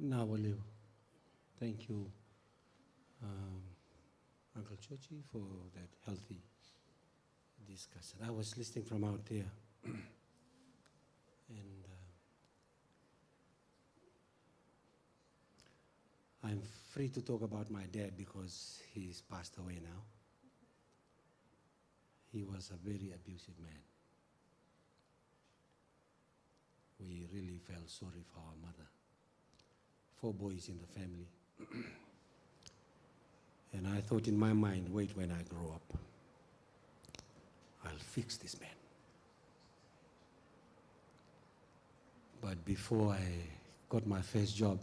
Nawaliu. Thank you, Uncle Chochi, for that healthy discussion. I was listening from out there, and I'm free to talk about my dad because he's passed away now. He was a very abusive man. We really felt sorry for our mother. 4 boys in the family. And I thought in my mind, wait, when I grow up, I'll fix this man. But before I got my first job,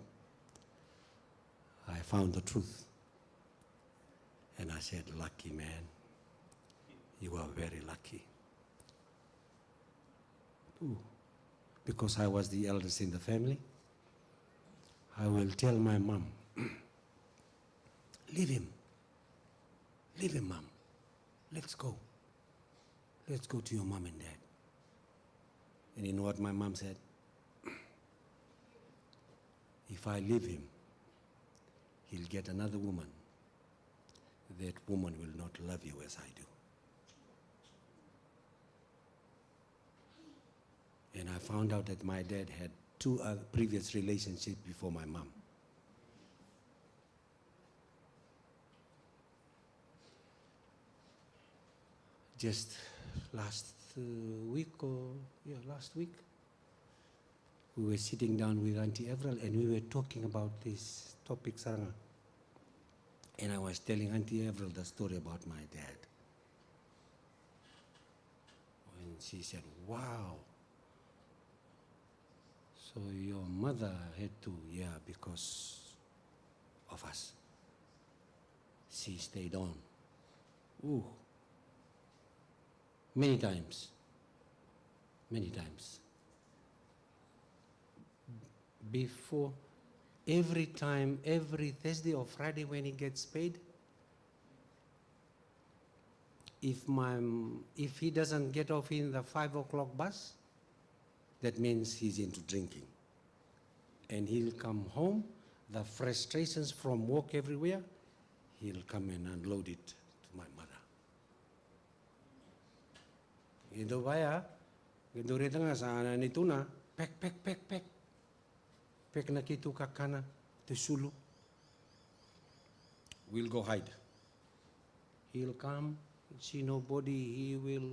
I found the truth. And I said, lucky man, you are very lucky. Ooh. Because I was the eldest in the family, I will tell my mom, leave him, mom, let's go to your mom and dad. And you know what my mom said? If I leave him, he'll get another woman. That woman will not love you as I do. And I found out that my dad had 2 other previous relationships before my mom. Just last week, we were sitting down with Auntie Avril and we were talking about this topic, Saranga. And I was telling Auntie Avril the story about my dad. And she said, wow. So your mother had to, yeah, because of us. She stayed on. Ooh. Many times. Before, every time, every Thursday or Friday when he gets paid, if he doesn't get off in the 5 o'clock bus, that means he's into drinking. And he'll come home, the frustrations from work everywhere, he'll come and unload it to my mother. Ito baya, ito rito nga sa anan ito na, pek. Pek na kitu kakana, tesulu. We'll go hide. He'll come, see nobody, he will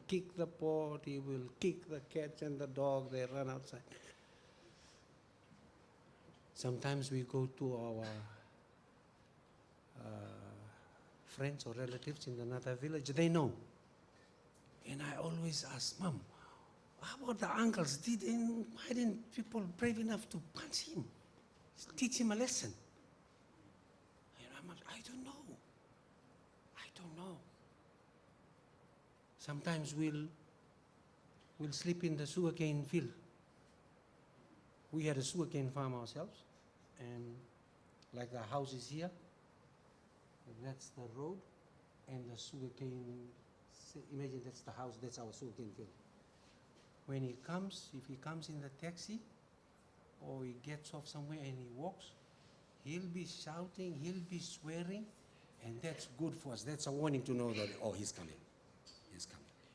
kick the pot, he will kick the cats and the dog, they run outside. Sometimes we go to our friends or relatives in another village, they know. And I always ask, Mom, how about the uncles? Why didn't people brave enough to punch him? Teach him a lesson. And I'm like, I don't know. Sometimes we'll sleep in the sugarcane field. We had a sugarcane farm ourselves, and like the house is here, that's the road, and the sugarcane, imagine that's the house, that's our sugarcane field. When he comes, if he comes in the taxi, or he gets off somewhere and he walks, he'll be shouting, he'll be swearing, and that's good for us. That's a warning to know that, oh, he's coming.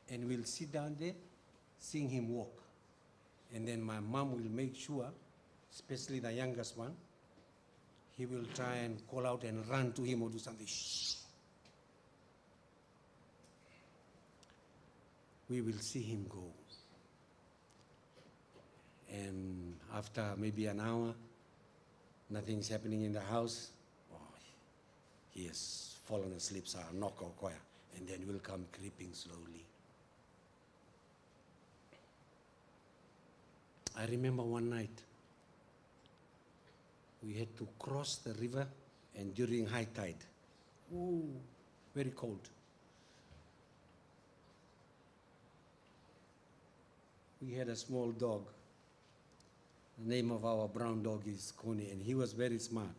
And we'll sit down there, seeing him walk. And then my mom will make sure, especially the youngest one, he will try and call out and run to him or do something. Shh. We will see him go. And after maybe an hour, nothing's happening in the house. Oh, he has fallen asleep, so I'll knock or choir. And then we'll come creeping slowly. I remember one night, we had to cross the river, and during high tide, ooh, very cold. We had a small dog. The name of our brown dog is Coney, and he was very smart.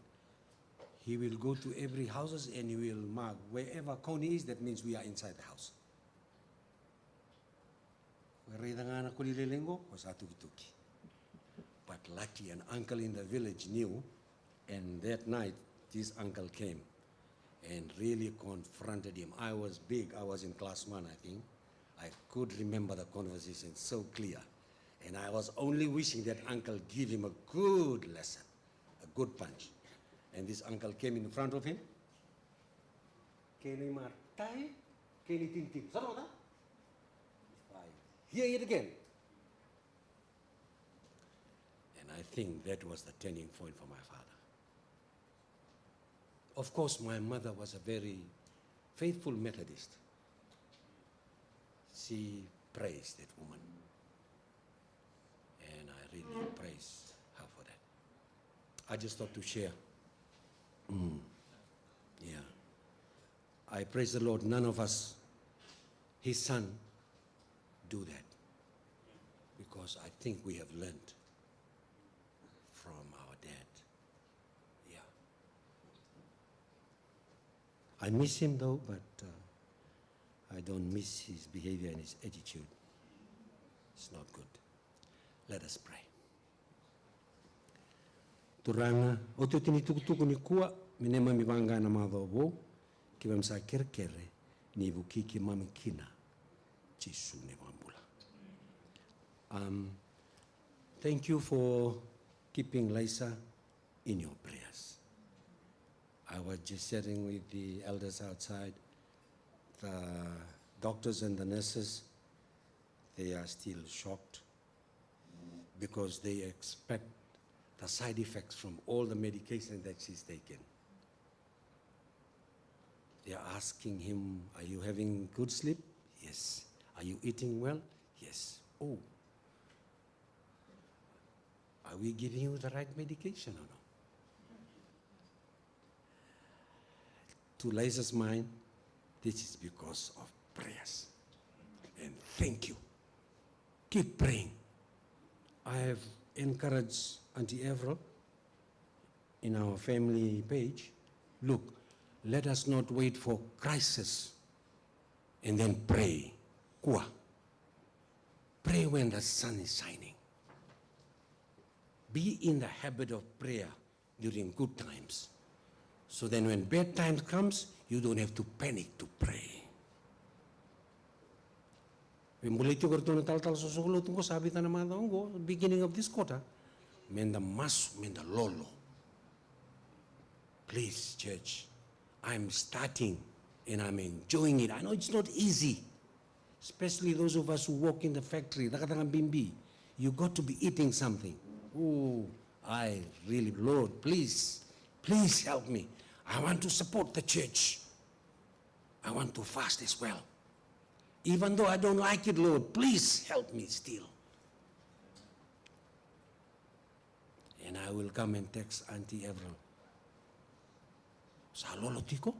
He will go to every houses and he will mark wherever Coney is, that means we are inside the house. But But lucky, an uncle in the village knew, and that night, this uncle came and really confronted him. I was big, I was in class 1, I think. I could remember the conversation so clear. And I was only wishing that uncle give him a good lesson, a good punch. And this uncle came in front of him. Keni martai, keni tintim. Hear it again. And I think that was the turning point for my father. Of course, my mother was a very faithful Methodist. She praised that woman. And I really praise her for that. I just thought to share. Yeah. I praise the Lord, none of us, his son, do that. Because I think we have learned from our dad. Yeah. I miss him though, but I don't miss his behavior and his attitude. It's not good. Let us pray. Turanga, o te tini tukutuku ni kua, minema mi wanga na madhobo, ki wamsa kerkere, ni vukiki mamikina, Jesu ne wambula. Thank you for keeping Lisa in your prayers. I was just sitting with the elders outside. The doctors and the nurses, they are still shocked because they expect the side effects from all the medication that she's taken. They are asking him, are you having good sleep? Yes. Are you eating well? Yes. Oh. Are we giving you the right medication or no? To Liza's mind, this is because of prayers. And thank you. Keep praying. I have encouraged Auntie Avril in our family page. Look, let us not wait for crisis and then pray. Kua. Pray when the sun is shining. Be in the habit of prayer during good times. So then when bad times comes, you don't have to panic to pray. Beginning of this quarter, menda mas, menda lolo. Please, church, I'm starting and I'm enjoying it. I know it's not easy, especially those of us who work in the factory. You got to be eating something. Oh, I really, Lord, please help me. I want to support the church. I want to fast as well. Even though I don't like it, Lord, please help me still. And I will come and text Auntie Avril. Sa lolo tiko?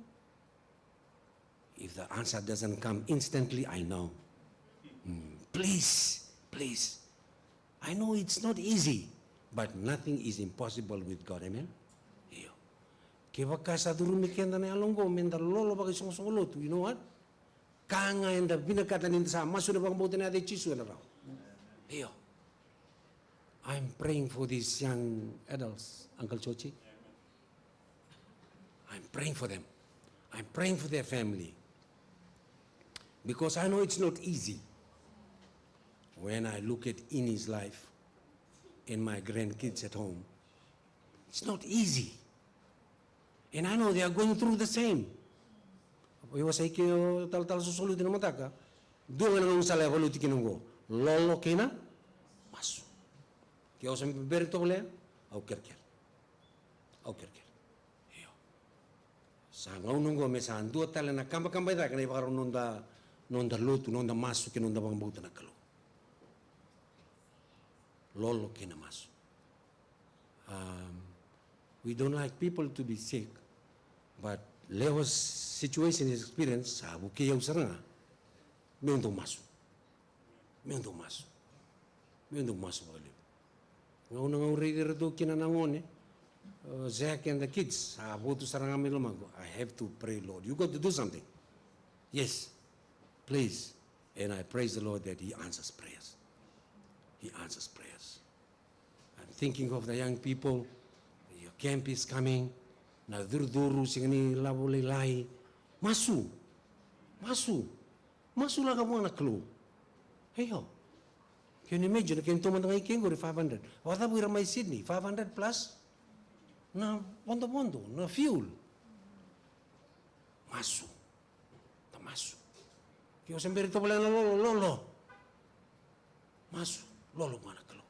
If the answer doesn't come instantly, I know. Please. I know it's not easy, but nothing is impossible with God, amen? You know what? Kanga and the binakatan in the Masuna Bambotana de Chisu. I'm praying for these young adults, Uncle Chochi. I'm praying for them. I'm praying for their family. Because I know it's not easy. When I look at Innie's life and my grandkids at home, it's not easy. And I know they are going through the same. Eu sei que tal susulu de mataka. Dua nang sala evoluti kinungo. Lolo kena masu. Que eu sempre berto le au kerker. Au kerker. Yo. Sa ngaunungo me sa andua tala na kamba da kana ibaro nonda lutu nonda masu que nonda bambuta na kalu. Lolo kena masu. We don't like people to be sick, but Leo's situation, his experience, sabu ke eu saranga, mendo masu bali. Ngau nang uri do kina nangone, Zach and the kids, sabu tu saranga melomago. I have to pray, Lord. You got to do something. Yes, please. And I praise the Lord that He answers prayers. He answers prayers. I'm thinking of the young people. Your camp is coming. Na duru-duru singani labulilai. Masu. Masu laga mo na clue. Hey ho. Can you imagine? Can you imagine kengo 500? What are we in Sydney? 500 plus? Na bondo, na fuel. Masu. Ta masu. Kyo semberi to pala na lolo. Masu. Lolo mana clue.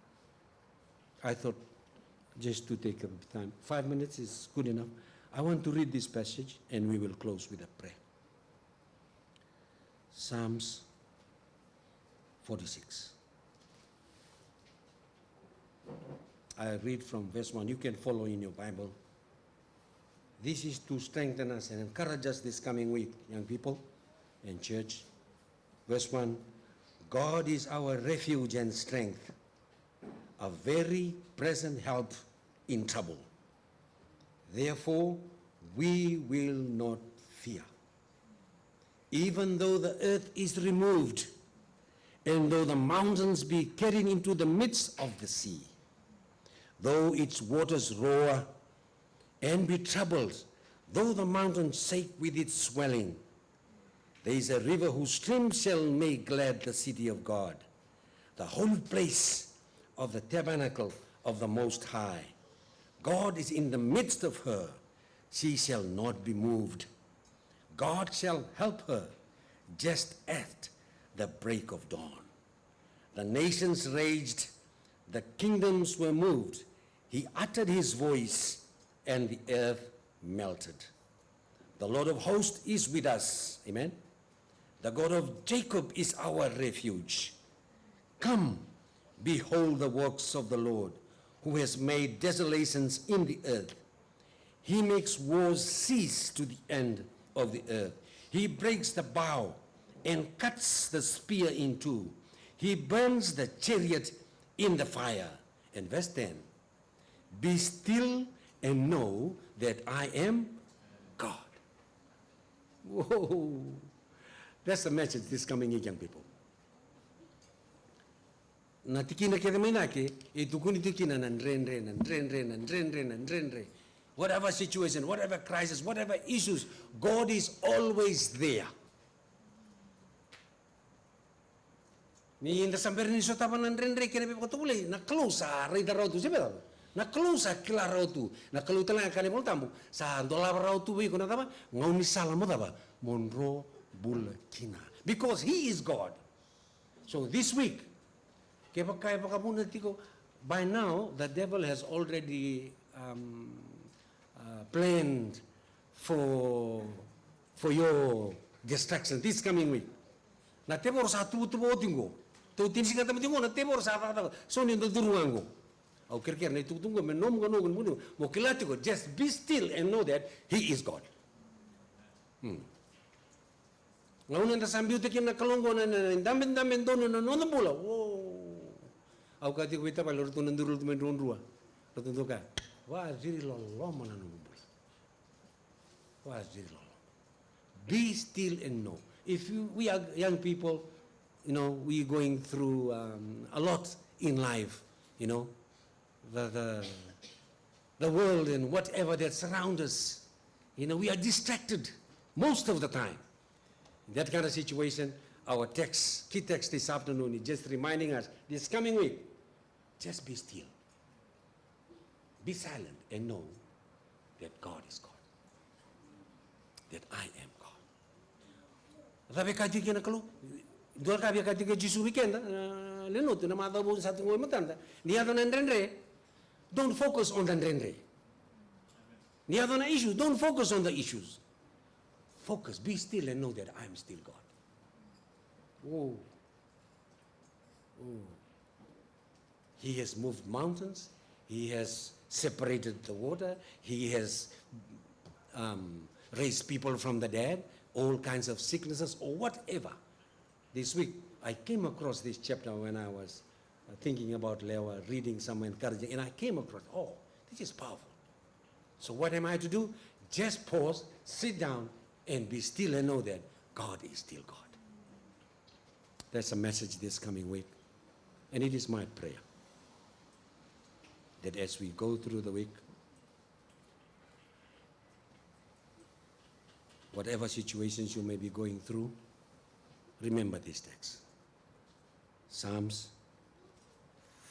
I thought just to take a time. 5 minutes is good enough. I want to read this passage and we will close with a prayer. Psalms 46. I read from verse 1. You can follow in your Bible. This is to strengthen us and encourage us this coming week, young people and church. Verse 1, God is our refuge and strength, a very present help in trouble. Therefore, we will not fear. Even though the earth is removed, and though the mountains be carried into the midst of the sea, though its waters roar and be troubled, though the mountains shake with its swelling, there is a river whose streams shall make glad the city of God, the holy place of the tabernacle of the Most High. God is in the midst of her. She shall not be moved. God shall help her just at the break of dawn. The nations raged, the kingdoms were moved. He uttered his voice, and the earth melted. The Lord of hosts is with us. Amen. The God of Jacob is our refuge. Come, behold the works of the Lord, who has made desolations in the earth. He makes wars cease to the end of the earth. He breaks the bow and cuts the spear in two. He burns the chariot in the fire. And verse 10, be still and know that I am God. Whoa. That's the message this coming week, young people. Na tikina kere mainake, e tukuni tikina nan. Whatever situation, whatever crisis, whatever issues, God is always there. Ni inda sampai ni sota panan rendre kene pe kotule na close rai da rotu sebe na close kila rotu na kalau tala kane bol tambu sa dola rotu wi kona taba ngau ni sala mo taba monro bul kina because he is God. So this week ke pakai pakapun tiko by now the devil has already planned for your destruction this coming week. Na tebor satu tu botingo. Tu tin singa tamu na tebor satu so ni do duruango. Au kerker na tu tungo menom gano gano mo kilatigo just be still and know that he is God. Ngauna na sambiu tekin na kalongo na damen dono na no bula. Oh. Au kati ko ita palor tu nandurul tu men rua. Tu toka. Wa ziri lo mana no bula. Wa ziri lo. Be still and know. If we are young people, you know, we are going through a lot in life, you know, the world and whatever that surrounds us, you know, we are distracted most of the time. In that kind of situation, our key text this afternoon is just reminding us, this coming week, just be still. Be silent and know that God is God. That I am God. Tapi kaji kena kalau dua kali kaji ke Jisu weekend, lenut na mata bu satu ngoi matanda. Dia tu nandrenre, don't focus on the nandrenre. Dia tu na issue, don't focus on the issues. Focus, be still and know that I am still God. Oh, He has moved mountains. He has separated the water. He has raised people from the dead. All kinds of sicknesses or whatever. This week, I came across this chapter when I was thinking about Lewa, reading some encouraging, and I came across, oh, this is powerful. So what am I to do? Just pause, sit down, and be still and know that God is still God. That's a message this coming week, and it is my prayer that as we go through the week, whatever situations you may be going through, remember this text. Psalms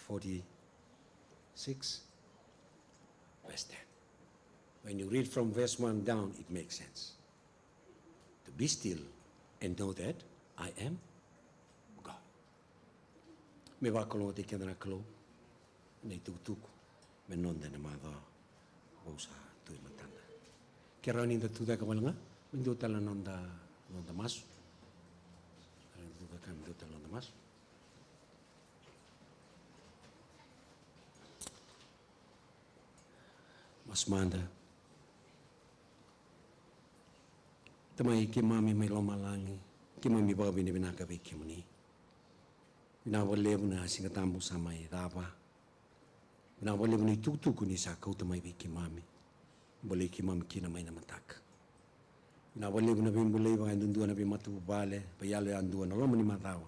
46, verse 10. When you read from verse 1 down, it makes sense. To be still and know that I am God. Me wakalo te kena kalo, nei tukutuku, me nonda na madha, wausa tui matanda. Kera ni da tuda kawalanga, me do tala nonda masu. Tuda do tala nonda masu. Mas manda. Tamai ki mami mai loma langi, ki mami baga bini binaka be ki muni. Bina wale buna singa tambu sama I daba. Bina wale buna tukutuku ni sa kau tamai be ki mami. Bole ki mami ki na mai na matak. Bina wale buna bimbule ba ndundua na bimatu bale, ba yale andua na loma ni matawa.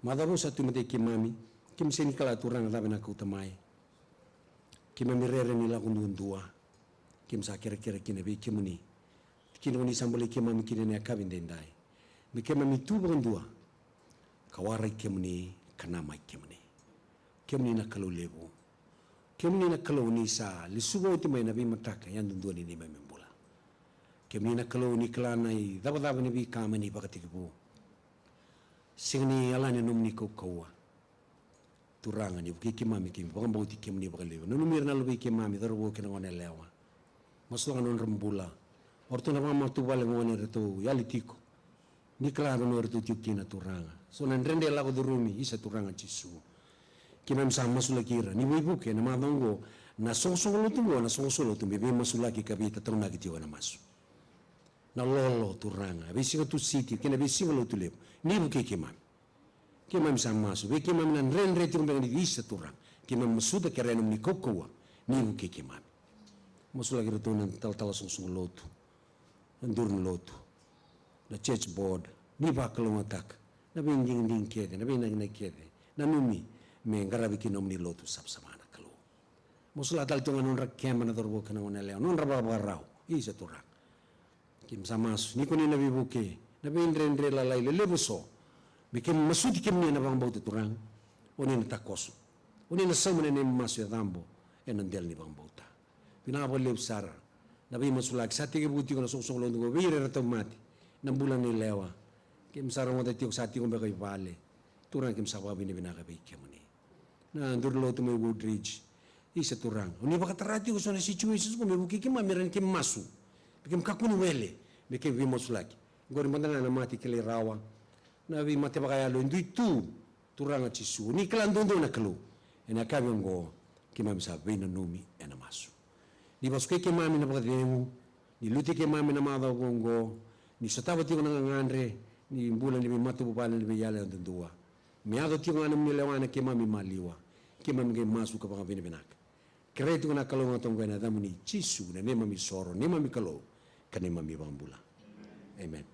Matawa sa tu mate ki mami, ki mseni kala turanga da bina kau tamai. Ki mami rere ni la kundundua. Ki msa kira-kira ki na be ki muni. Kini ni sambole ke mami kini ne akabin dendai. Me ke mami tu bondua. Kawara ke muni kana mai ke muni. Ke muni na kalau lebu. Ke muni na kalau ni sa lisugo ti mai na bi mataka yan dundua ni mai membula. Ke muni na kalau ni klana I daba ni bi kama ni bakatikibu. Singni alani nom ni kawa. Turanga ni buki ke mami ke bakam bauti ke muni bakalebu. Nunumir na lubi ke mami darbo ke na wana lewa. Masuk anon rembula. Orto na mama tu bale ngone retu yali tiko. Ni klaro no retu tikina turanga. So nan rende lago durumi isa turanga chisu. Kina msa masula kira ni wibuke na madongo na sosolo tungo na sosolo tu bebe masula ki kabita tona kitiwa na masu. Na lolo turanga. Bisinga tu siti kina bisinga lo tu lebo. Ni buke kimam. Kimam sa masu. Be kimam nan rende tungo ni isa turanga. Kimam masuda kerenum ni kokowa. Ni buke kimam. Masula kira tu nan tal sosolo tu. Andurun lotu, na church board, ni bakalo atak, na binding kede, na binang kede, na numi, me ngarabi kinom ni lotu sapsamana kalo. Musula tal tunga non rakema na dorbo kana wana leo, non rababarao, isa turang. Kim samas, ni kuni na bibuke, na bindre lalai lebuso, bikim masudi kim ni na bang bautu turang, oni na takoso, oni na samane ni masu ya dambo, enandel ni bang bauta. Pinabo lebsara. Nabi masulak sati ke buti ko na sosong lo ngo bire rato mati nang bulan ni lewa kim sarong mo tiok sati ko bagay vale turang kim sawa bini binaka be kemuni na ndurlo to may woodridge isa turang uni baka tarati ko sa situations ko may buki kim mamiran kim masu kim kakunu wele be kim vi masulak gori mandana na mati kile rawa na vi mate baka yalo ndui tu turang chisu ni klandondo na kalo ena kabi ngo kim amsa bina numi ena masu. Ni basuke ke mami na pagdemu, ni luti ke mami na madaw gongo, ni satawa tiyo na ngandre, ni bulan ni matu bupala ni yala ang dundua. Miado tiyo nga nang nilawana ke mami maliwa, ke mami ke masu ka pang binabinak. Kreto ko na kalong atong gana damo ni Chisu na ne mami soro, ne mami kalo, ka ne mami bambula. Amen.